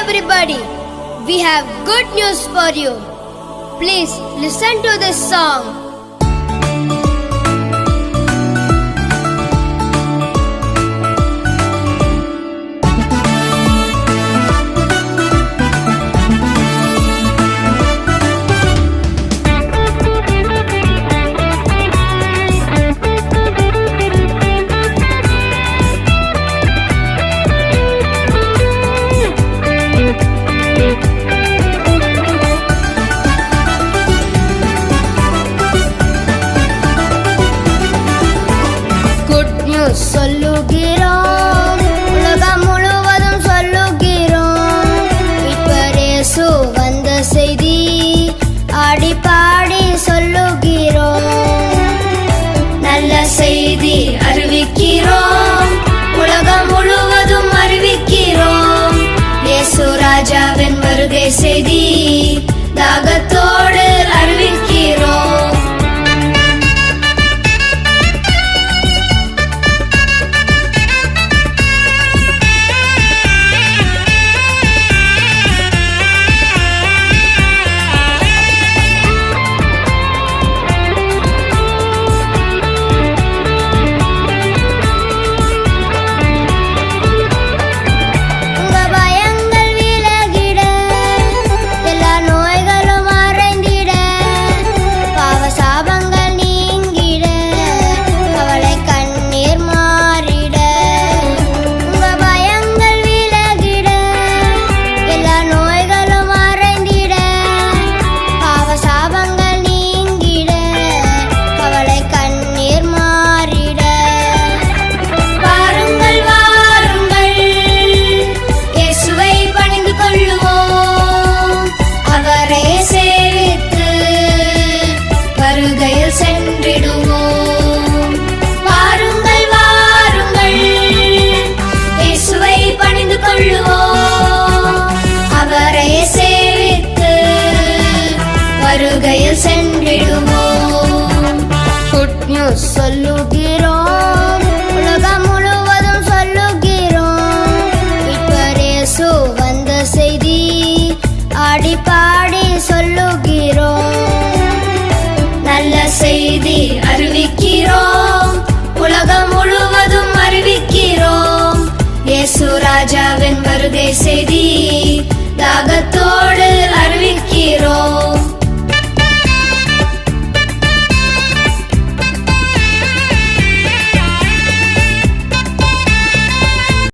everybody, we have good news for you. Please listen to this song. சொல்லுகிறோம், உலகம் முழுவதும் சொல்லுகிறோம், மீட்பர் இயேசு வந்த செய்தி ஆடி பாடி சொல்லுகிறோம். நல்ல செய்தி அறிவிக்கிறோம், உலகம் முழுவதும் அறிவிக்கிறோம். இயேசு ராஜாவின் வருகை செய்தி தாகத்தோடு அறிவிக்கிறோம். வருகையில் சென்றிடுவோம். குட் நியூஸ் சொல்லுகிறோம், உலகம் முழுவதும் சொல்லுகிறோம், மீட்பர் இயேசு வந்த செய்தி ஆடி பாடி சொல்லுகிறோம். நல்ல செய்தி அறிவிக்கிறோம், உலகம் முழுவதும் அறிவிக்கிறோம். இயேசு ராஜாவின் வருகை செய்தி தாகத்தோடு அறிவிக்கிறோம்.